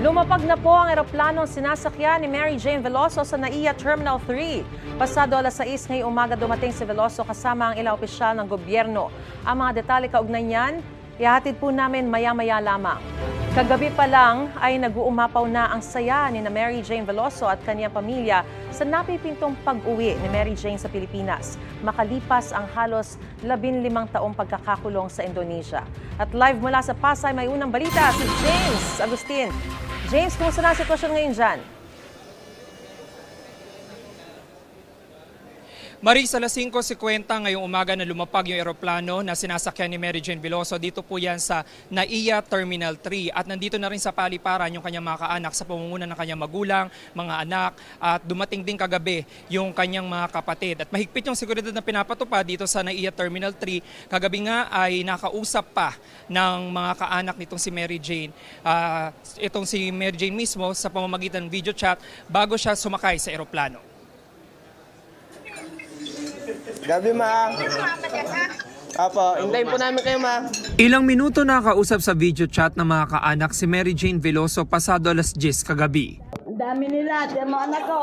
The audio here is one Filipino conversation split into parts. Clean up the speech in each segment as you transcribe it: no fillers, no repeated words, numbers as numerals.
Lumapag na po ang eroplanong sinasakyan ni Mary Jane Veloso sa NAIA Terminal 3. Pasado alas 6 ngayong umaga dumating si Veloso kasama ang ilang opisyal ng gobyerno. Ang mga detalye kaugnay niyan, ihahatid po namin maya-maya lamang. Kagabi pa lang ay nag-uumapaw na ang saya ni Mary Jane Veloso at kanyang pamilya sa napipintong pag-uwi ni Mary Jane sa Pilipinas, makalipas ang halos 15 taong pagkakakulong sa Indonesia. At live mula sa Pasay, may unang balita si James Agustin. James, kumusta na ang sitwasyon ngayon dyan? Maris, alas 5:50 ngayong umaga na lumapag yung eroplano na sinasakyan ni Mary Jane Veloso. Dito po yan sa NAIA Terminal 3. At nandito na rin sa paliparan yung kanyang mga kaanak sa pamumuno ng kanyang magulang, mga anak. At dumating din kagabi yung kanyang mga kapatid. At mahigpit yung seguridad na pinapatupad dito sa NAIA Terminal 3. Kagabi nga ay nakausap pa ng mga kaanak nitong si Mary Jane. Itong si Mary Jane mismo sa pamamagitan ng video chat bago siya sumakay sa eroplano. Gabi, ma. Apo, hintayin po namin kayo, ma. Ilang minuto nakausap sa video chat ng mga kaanak si Mary Jane Veloso pasado alas 10 kagabi. Ang dami nila, mga anak ko.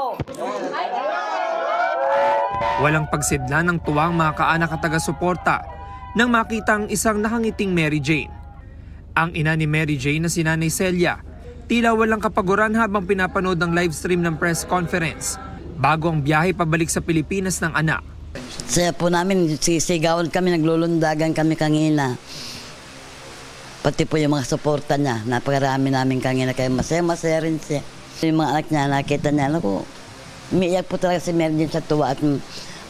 Walang pagsidla ng tuwang mga kaanak at taga-suporta nang makita ang isang nakangiting Mary Jane. Ang ina ni Mary Jane na si Nanay Celia, tila walang kapaguran habang pinapanood ng live stream ng press conference bago ang biyahe pabalik sa Pilipinas ng anak. Saya po namin, sisigawan kami, naglulundagan kami kanina. Pati po yung mga suporta niya, napakarami namin kanina, kaya masaya rin siya. Yung mga anak niya, nakita niya, naku, umiiyak po talaga si Mary Jane sa tuwa at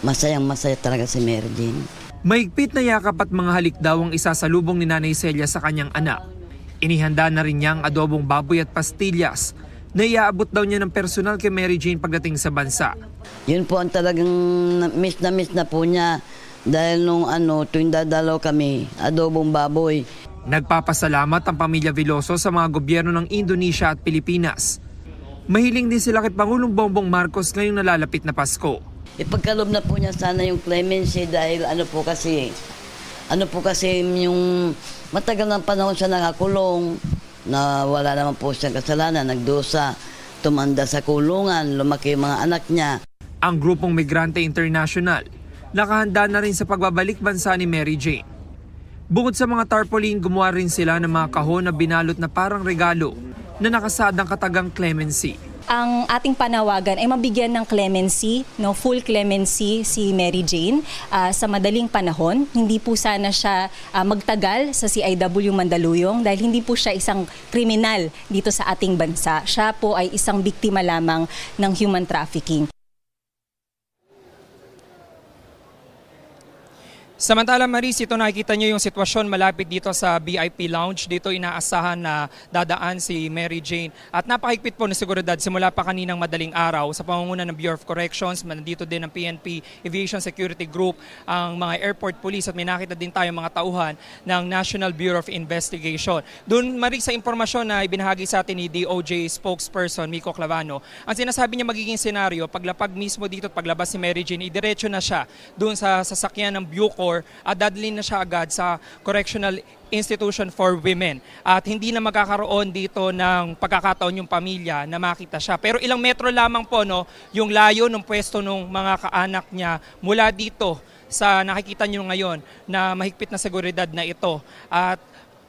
masaya talaga si Mary Jane. Mahigpit na yakap at mga halik daw ang isasalubong ni Nanay Celia sa kanyang anak. Inihanda na rin niya ang adobong baboy at pastillas na iaabot daw niya ng personal kay Mary Jane pagdating sa bansa. Yun po ang talagang miss na po niya dahil nung tuwing dadalaw kami, adobong baboy. Nagpapasalamat ang pamilya Veloso sa mga gobyerno ng Indonesia at Pilipinas. Mahiling din sila kay Pangulong Bongbong Marcos ngayong nalalapit na Pasko. Ipagkalob na po niya sana yung clemency dahil ano po kasi yung matagal ng panahon siya nakakulong na wala naman po siyang kasalanan, nagdusa, tumanda sa kulungan, lumaki yung mga anak niya. Ang grupong Migrante International nakahanda na rin sa pagbabalik bansa ni Mary Jane. Bukod sa mga tarpaulin, gumawa rin sila ng mga kahon na binalot na parang regalo na nakasadang katagang clemency. Ang ating panawagan ay mabigyan ng clemency, full clemency si Mary Jane sa madaling panahon. Hindi po sana siya magtagal sa CIW Mandaluyong dahil hindi po siya isang kriminal dito sa ating bansa. Siya po ay isang biktima lamang ng human trafficking. Samantala, Maris, ito nakikita niyo yung sitwasyon malapit dito sa VIP Lounge. Dito inaasahan na dadaan si Mary Jane. At napakahigpit po na seguridad simula pa kaninang madaling araw sa pamumuno ng Bureau of Corrections. Nandito din ang PNP Aviation Security Group, ang mga airport police at may nakita din tayo mga tauhan ng National Bureau of Investigation. Doon, Maris, sa impormasyon na ibinahagi sa atin ni DOJ spokesperson Miko Clavano, ang sinasabi niya magiging senaryo, paglapag mismo dito at paglabas si Mary Jane, idiretso na siya doon sa sasakyan ng Bucor at dadalhin na siya agad sa Correctional Institution for Women. At hindi na magkakaroon dito ng pagkakataon yung pamilya na makita siya. Pero ilang metro lamang po yung layo ng pwesto ng mga kaanak niya mula dito sa nakikita niyo ngayon na mahigpit na seguridad na ito. At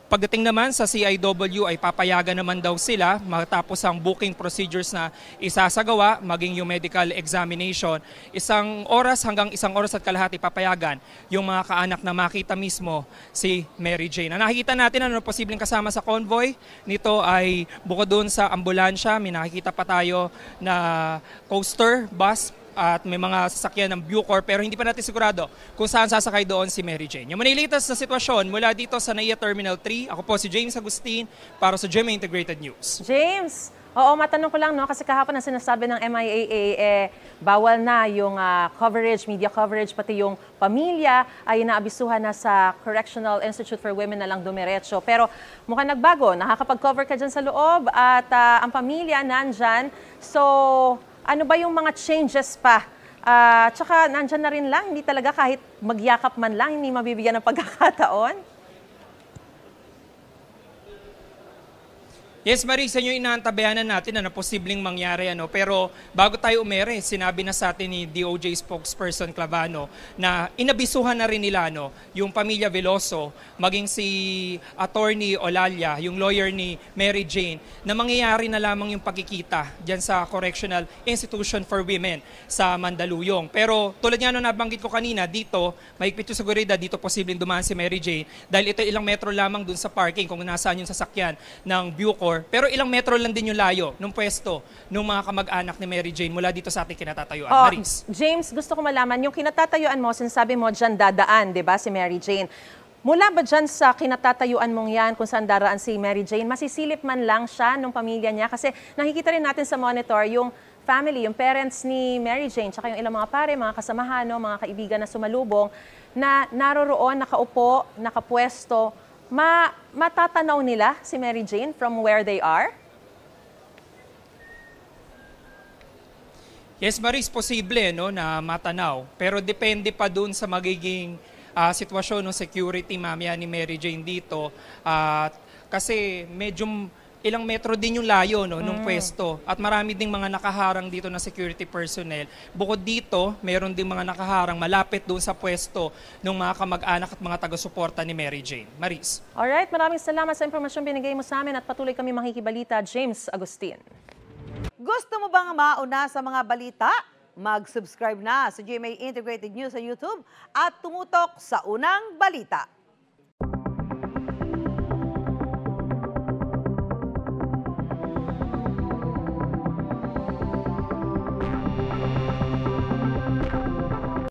pagdating naman sa CIW ay papayagan naman daw sila matapos ang booking procedures na isasagawa, maging yung medical examination. 1 oras hanggang 1 oras at kalahati papayagan yung mga kaanak na makita mismo si Mary Jane. Nakikita natin posibleng kasama sa convoy nito ay bukod doon sa ambulansya, may nakikita pa tayo na coaster bus at may mga sasakyan ng Bucor pero hindi pa natin sigurado kung saan sasakay doon si Mary Jane. Yung manilitas na sitwasyon mula dito sa NAIA Terminal 3, ako po si James Agustin para sa GMA Integrated News. James, matanong ko lang, kasi kahapon ang sinasabi ng MIAA, bawal na yung coverage, media coverage, pati yung pamilya ay naabisuhan na sa Correctional Institute for Women na lang dumiretso. Pero mukhang nagbago, nakakapag-cover ka dyan sa loob at ang pamilya nandyan. So, ano ba yung mga changes pa? Tsaka nandyan na rin lang, hindi talaga kahit magyakap man lang, hindi mabibigyan ng pagkakataon? Yes, Maris, yan yung inaantabayanan natin na posibleng mangyari. Pero bago tayo umere, sinabi na sa atin ni DOJ spokesperson Clavano na inabisuhan na rin nila yung pamilya Veloso, maging si Attorney Olalia, yung lawyer ni Mary Jane, na mangyayari na lamang yung pagkikita dyan sa Correctional Institution for Women sa Mandaluyong. Pero tulad nga nabanggit ko kanina, dito, mahigpit yung seguridad, dito posibleng dumaan si Mary Jane dahil ito ilang metro lamang dun sa parking kung nasaan yung sasakyan ng Bucor. Pero ilang metro lang din yung layo nung pwesto ng mga kamag-anak ni Mary Jane mula dito sa ating kinatatayuan. Maris. James, gusto ko malaman, yung kinatatayuan mo, sinasabi mo dyan dadaan, di ba, si Mary Jane. Mula ba dyan sa kinatatayuan mong yan kung saan daraan si Mary Jane, masisilip man lang siya nung pamilya niya? Kasi nakikita rin natin sa monitor yung family, yung parents ni Mary Jane, tsaka yung ilang mga pare, mga kasamahan, mga kaibigan na sumalubong, na naroroon, nakaupo, nakapwesto. Matatanaw nila si Mary Jane from where they are? Yes, Maris, posible na matanaw. Pero depende pa dun sa magiging sitwasyon ng security mamaya ni Mary Jane dito. Kasi medyo ilang metro din yung layo nung pwesto. At marami ding mga nakaharang dito na security personnel. Bukod dito, meron ding mga nakaharang malapit doon sa pwesto ng mga kamag-anak at mga taga-suporta ni Mary Jane. Maris. Alright, maraming salamat sa impormasyon binigay mo sa amin at patuloy kami makikibalita. James Agustin. Gusto mo bang mauna sa mga balita? Mag-subscribe na sa GMA Integrated News sa YouTube at tumutok sa unang balita.